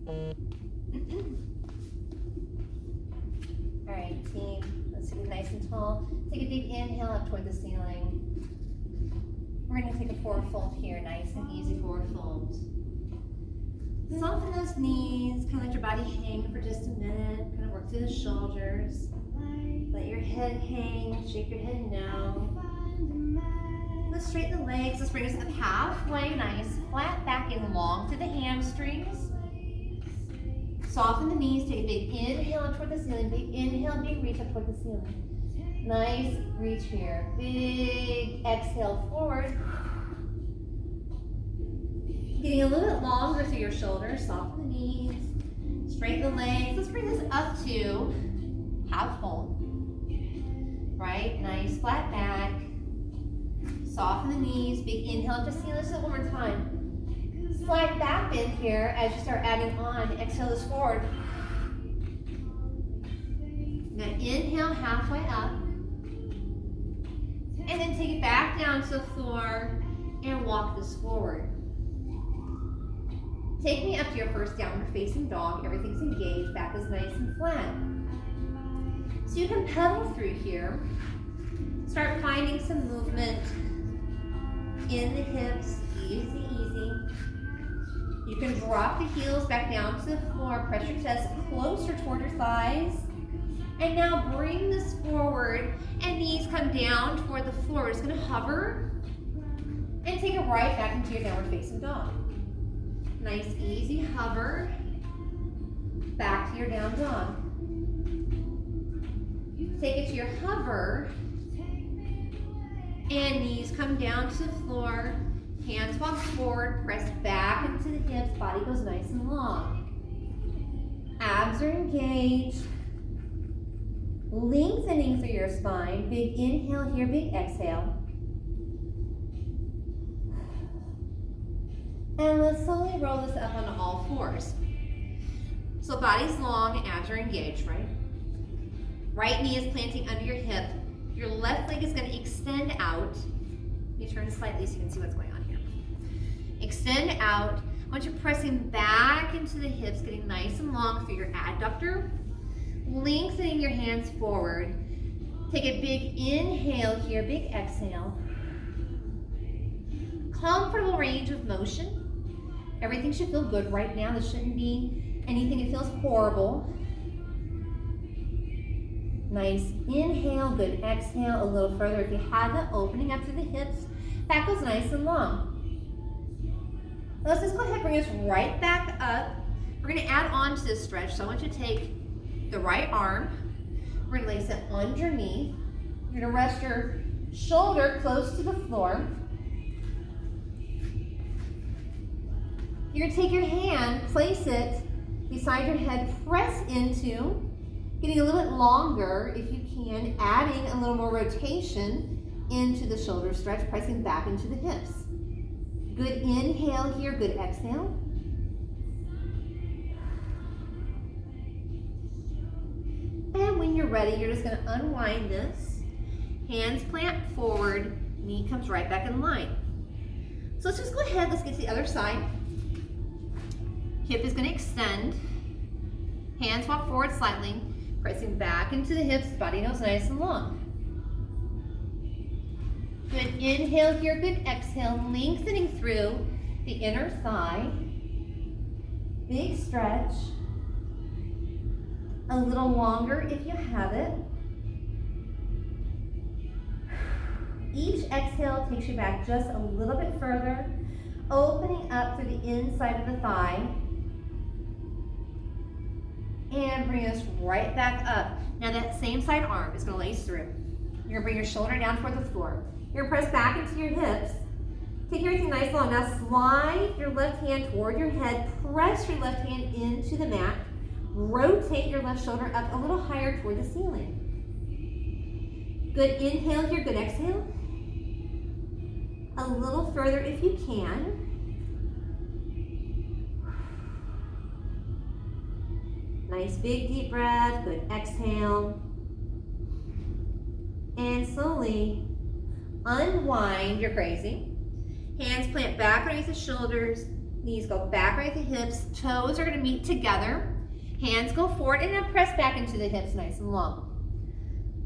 All right, team, let's get nice and tall. Take a deep inhale up toward the ceiling. We're gonna take a forward fold here, nice and easy forward fold. Soften those knees, kind of let your body hang for just a minute. Kind of work through the shoulders. Let your head hang, shake your head no. Let's straighten the legs. Let's bring us up halfway, nice. Flat back and long through the hamstrings. Soften the knees, take a big inhale up toward the ceiling. Big inhale, big reach up toward the ceiling. Nice reach here. Big exhale forward. Getting a little bit longer through your shoulders. Soften the knees. Straighten the legs. Let's bring this up to half fold. Right? Nice flat back. Soften the knees. Big inhale up to ceiling. Let's do it one more time. Slide back bend here as you start adding on. Exhale this forward. Now inhale halfway up. And then take it back down to the floor and walk this forward. Take me up to your first downward facing dog. Everything's engaged. Back is nice and flat. So you can pedal through here. Start finding some movement in the hips. Easy, easy. You can drop the heels back down to the floor. Press your chest closer toward your thighs. And now bring this forward and knees come down toward the floor. We're just going to hover and take it right back into your downward facing dog. Nice easy hover back to your down dog. Take it to your hover and knees come down to the floor. Hands walk forward, press back into the hips, body goes nice and long. Abs are engaged. Lengthening through your spine. Big inhale here, big exhale. And let's slowly roll this up onto all fours. So body's long, abs are engaged, right? Right knee is planting under your hip. Your left leg is going to extend out. You turn slightly so you can see what's going on here. Extend out. I want you pressing back into the hips, getting nice and long through your adductor. Lengthening your hands forward. Take a big inhale here, big exhale. Comfortable range of motion. Everything should feel good right now. There shouldn't be anything that feels horrible. Nice inhale, good exhale. A little further if you have it, opening up through the hips. Back goes nice and long. Let's just go ahead and bring us right back up. We're going to add on to this stretch. So I want you to take the right arm. We're going to place it underneath. You're going to rest your shoulder close to the floor. You're going to take your hand, place it beside your head, press into, getting a little bit longer if you can, adding a little more rotation into the shoulder stretch, pressing back into the hips. Good inhale here, good exhale. And when you're ready, you're just going to unwind this. Hands plant forward, knee comes right back in line. So let's just go ahead, let's get to the other side. Hip is going to extend. Hands walk forward slightly, pressing back into the hips, body goes nice and long. Good inhale here, good exhale, lengthening through the inner thigh. Big stretch. A little longer if you have it. Each exhale takes you back just a little bit further, opening up through the inside of the thigh. And bring us right back up. Now that same side arm is going to lace through. You're going to bring your shoulder down toward the floor. You're going to press back into your hips. Take everything nice and long. Now slide your left hand toward your head. Press your left hand into the mat. Rotate your left shoulder up a little higher toward the ceiling. Good inhale here, good exhale. A little further if you can. Nice big deep breath, good exhale. And slowly unwind your crazy. Hands plant back underneath the shoulders, Knees go back right to hips. Toes are gonna meet together. Hands go forward and then press back into the hips nice and long.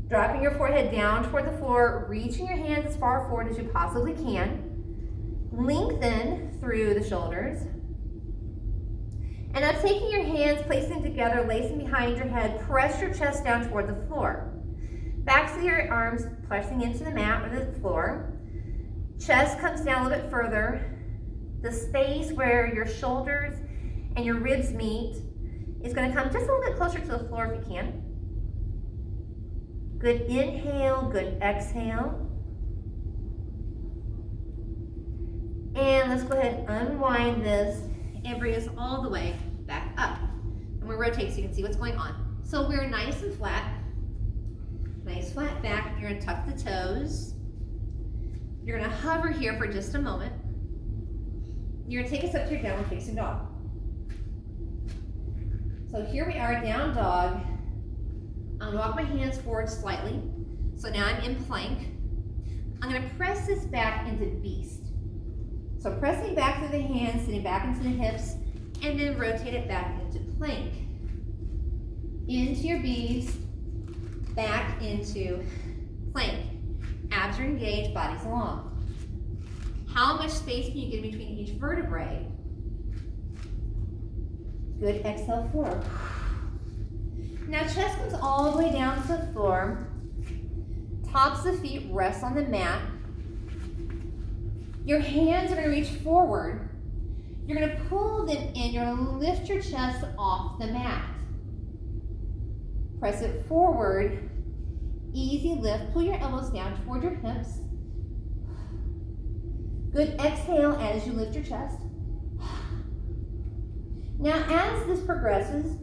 Dropping your forehead down toward the floor, reaching your hands as far forward as you possibly can. Lengthen through the shoulders. And now taking your hands, placing them together, lacing behind your head, press your chest down toward the floor. Backs of your arms pressing into the mat or the floor. Chest comes down a little bit further. The space where your shoulders and your ribs meet is going to come just a little bit closer to the floor if you can. Good inhale, good exhale. And let's go ahead and unwind this and bring us all the way back up. And we'll rotate so you can see what's going on. So we're nice and flat. Nice flat back. You're gonna tuck the toes. You're gonna hover here for just a moment. You're gonna take us up to your downward facing dog. So here we are, down dog. I'm gonna walk my hands forward slightly. So now I'm in plank. I'm gonna press this back into beast. So pressing back through the hands, sitting back into the hips, and then rotate it back into plank. Into your beast, back into plank. Abs are engaged, body's long. How much space can you get between each vertebrae? Good, exhale forward. Now chest comes all the way down to the floor. Tops of the feet rest on the mat. Your hands are going to reach forward. You're going to pull them in. You're going to lift your chest off the mat. Press it forward. Easy lift. Pull your elbows down toward your hips. Good exhale as you lift your chest. Now as this progresses,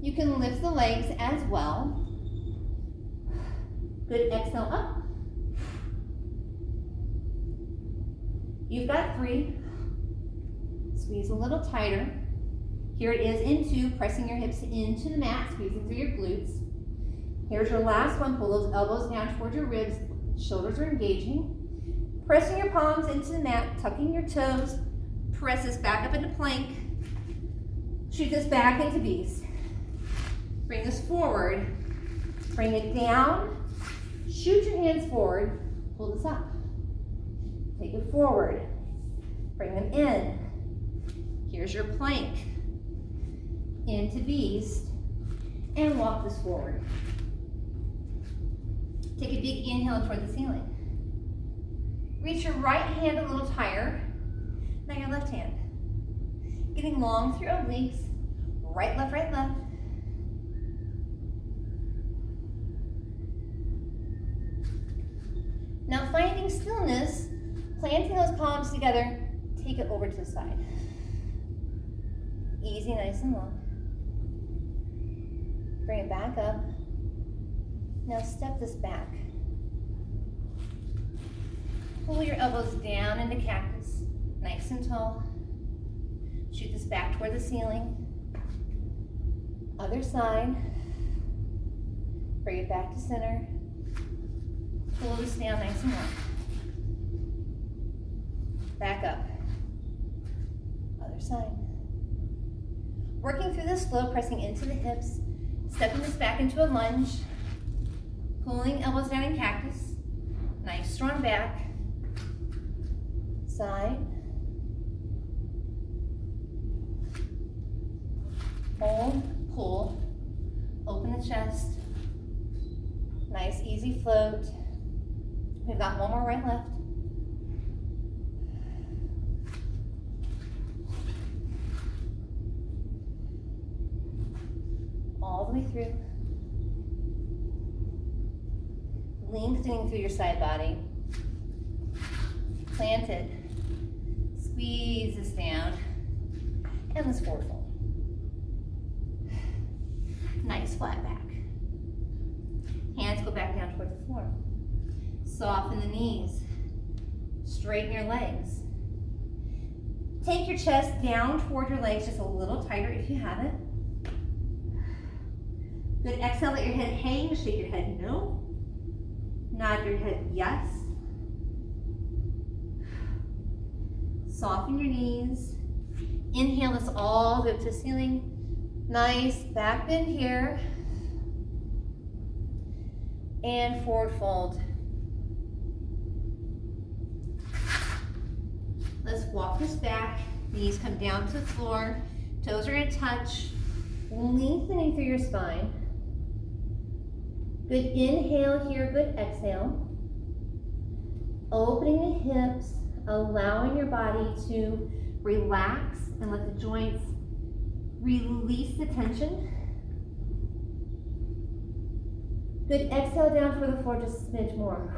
you can lift the legs as well. Good, exhale up. You've got 3. Squeeze a little tighter. Here it is in 2, pressing your hips into the mat, squeezing through your glutes. Here's your last one. Pull those elbows down toward your ribs. Shoulders are engaging. Pressing your palms into the mat, tucking your toes. Press this back up into plank. Shoot this back into beast. Bring this forward. Bring it down. Shoot your hands forward. Pull this up. Take it forward. Bring them in. Here's your plank. Into beast. And walk this forward. Take a big inhale toward the ceiling. Reach your right hand a little higher. Now your left hand. Getting long through obliques. Right, left, right, left. Now finding stillness, planting those palms together, take it over to the side. Easy, nice and long. Bring it back up. Now step this back. Pull your elbows down into cactus, nice and tall. Shoot this back toward the ceiling. Other side. Bring it back to center. Pull this down nice and long. Back up. Other side. Working through this flow, pressing into the hips, stepping this back into a lunge, pulling elbows down in cactus, nice strong back, side, hold, pull, open the chest, nice easy float. We've got one more right left. All the way through. Lengthening through your side body. Planted. Squeeze this down. And this forward fold. Nice flat back. Hands go back down toward the floor. Soften the knees. Straighten your legs. Take your chest down toward your legs just a little tighter if you have it. Good, exhale, let your head hang, shake your head no. Nod your head yes. Soften your knees. Inhale this all the way up to the ceiling. Nice back bend here. And forward fold. Let's walk this back. Knees come down to the floor. Toes are gonna touch. Lengthening through your spine. Good inhale here, good exhale. Opening the hips, allowing your body to relax and let the joints release the tension. Good, exhale down toward the floor, just a smidge more.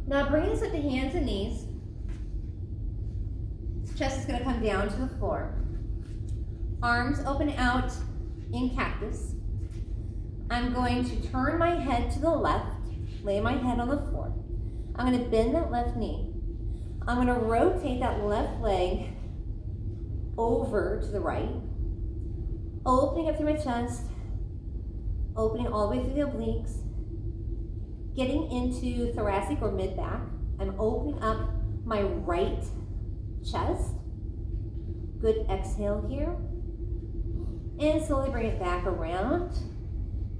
Now bring this up to hands and knees. Chest is gonna come down to the floor. Arms open out in cactus. I'm going to turn my head to the left, lay my head on the floor. I'm gonna bend that left knee. I'm gonna rotate that left leg over to the right, opening up through my chest, opening all the way through the obliques, getting into thoracic or mid-back. I'm opening up my right chest. Good exhale here. And slowly bring it back around.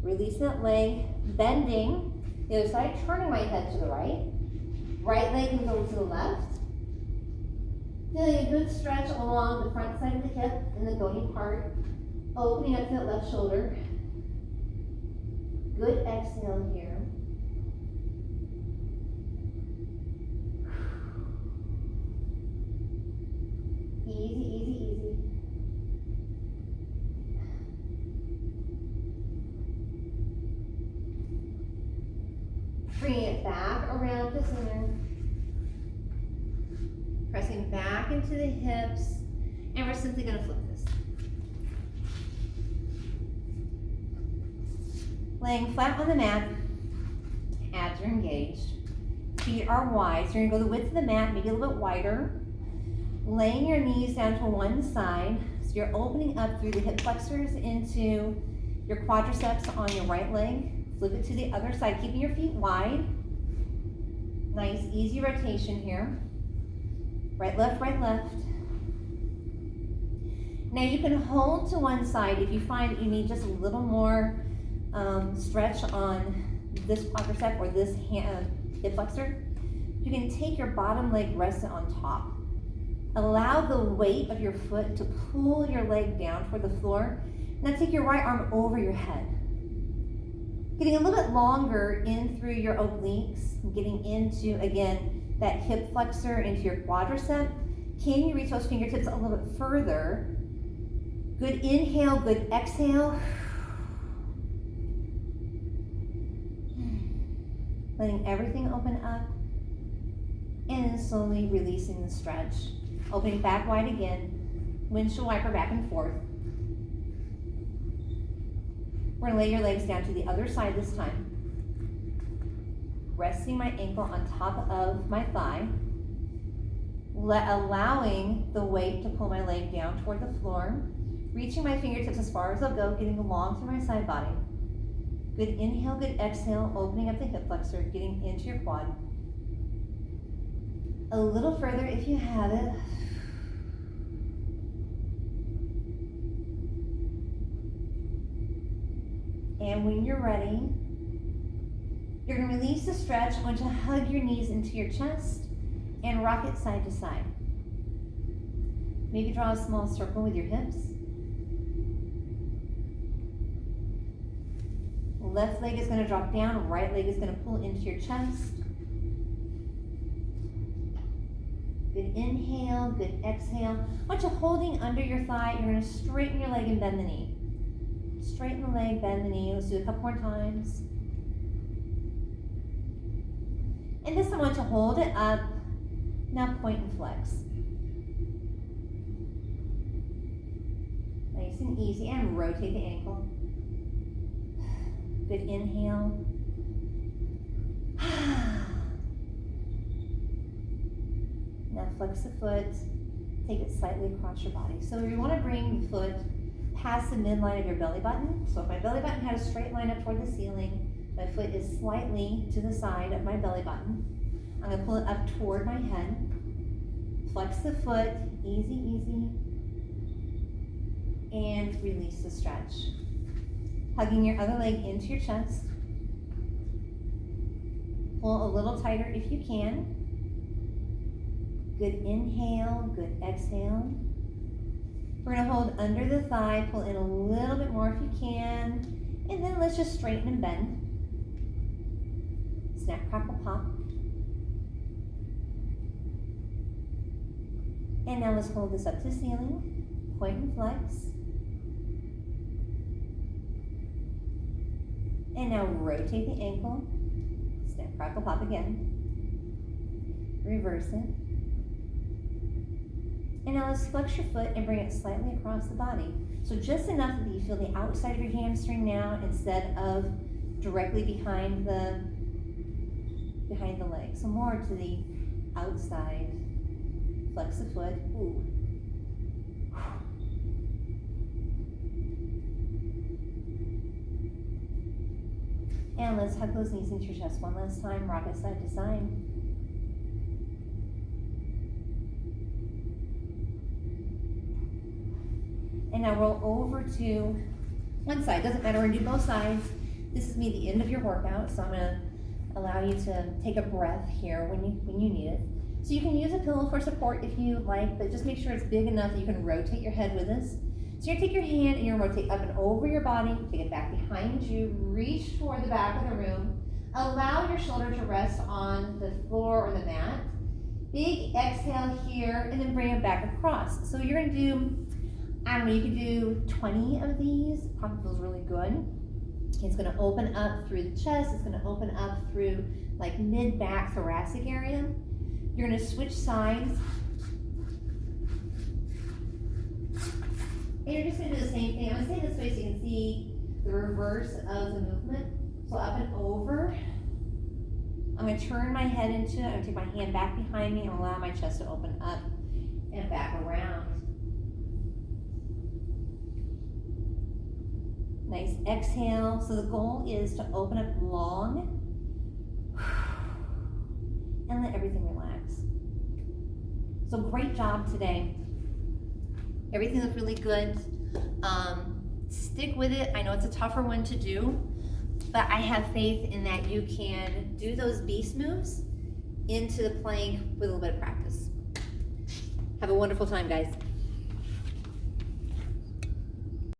Release that leg, bending the other side, turning my head to the right. Right leg can go to the left. Feeling a good stretch along the front side of the hip and the bony part. Opening up to that left shoulder. Good exhale here. Easy, easy, easy. Bring it back around to center. Pressing back into the hips. And we're simply going to flip this. Laying flat on the mat. Abs are engaged. Feet are wide. So you're going to go the width of the mat, maybe a little bit wider. Laying your knees down to one side, so you're opening up through the hip flexors into your quadriceps on your right leg. Flip it to the other side, keeping your feet wide. Nice, easy rotation here. Right, left, right, left. Now you can hold to one side if you find that you need just a little more stretch on this quadricep or this hip flexor. You can take your bottom leg, rest it on top. Allow the weight of your foot to pull your leg down toward the floor. Now take your right arm over your head. Getting a little bit longer in through your obliques, getting into, again, that hip flexor into your quadricep. Can you reach those fingertips a little bit further? Good inhale, good exhale. Letting everything open up and then slowly releasing the stretch. Opening back wide again, windshield wiper back and forth. We're gonna lay your legs down to the other side this time. Resting my ankle on top of my thigh. Allowing the weight to pull my leg down toward the floor. Reaching my fingertips as far as they'll go, getting along through my side body. Good inhale, good exhale, opening up the hip flexor, getting into your quad. A little further if you have it. And when you're ready, you're going to release the stretch. I want you to hug your knees into your chest and rock it side to side. Maybe draw a small circle with your hips. Left leg is going to drop down, right leg is going to pull into your chest. Good inhale, good exhale. I want you holding under your thigh. You're going to straighten your leg and bend the knee. Straighten the leg, bend the knee. Let's do it a couple more times. And this I want to hold it up. Now point and flex. Nice and easy. And rotate the ankle. Good inhale. Now flex the foot. Take it slightly across your body. So you want to bring the foot past the midline of your belly button. So if my belly button had a straight line up toward the ceiling, my foot is slightly to the side of my belly button. I'm gonna pull it up toward my head. Flex the foot, easy, easy. And release the stretch. Hugging your other leg into your chest. Pull a little tighter if you can. Good inhale, good exhale. We're gonna hold under the thigh, pull in a little bit more if you can, and then let's just straighten and bend. Snap, crackle, pop. And now let's hold this up to the ceiling, point and flex. And now rotate the ankle, snap, crackle, pop again. Reverse it. And now let's flex your foot and bring it slightly across the body. So just enough that you feel the outside of your hamstring now instead of directly behind the leg. So more to the outside. Flex the foot. Ooh. And let's hug those knees into your chest one last time. Rock it side to side. And now roll over to one side. Doesn't matter, we're gonna do both sides. This is the end of your workout, so I'm gonna allow you to take a breath here when you need it. So you can use a pillow for support if you like, but just make sure it's big enough that you can rotate your head with this. So you're gonna take your hand and you're gonna rotate up and over your body, take it back behind you, reach toward the back of the room, allow your shoulder to rest on the floor or the mat. Big exhale here, and then bring it back across. So you're gonna do, I don't know, you could do 20 of these. Probably feels really good. It's gonna open up through the chest. It's gonna open up through like mid-back thoracic area. You're gonna switch sides. And you're just gonna do the same thing. I'm gonna stay this way so you can see the reverse of the movement. So up and over. I'm gonna turn my head into it. I'm gonna take my hand back behind me and allow my chest to open up and back around. Nice exhale. So the goal is to open up long and let everything relax. So great job today. Everything looked really good. Stick with it. I know it's a tougher one to do, but I have faith in that you can do those beast moves into the plank with a little bit of practice. Have a wonderful time, guys.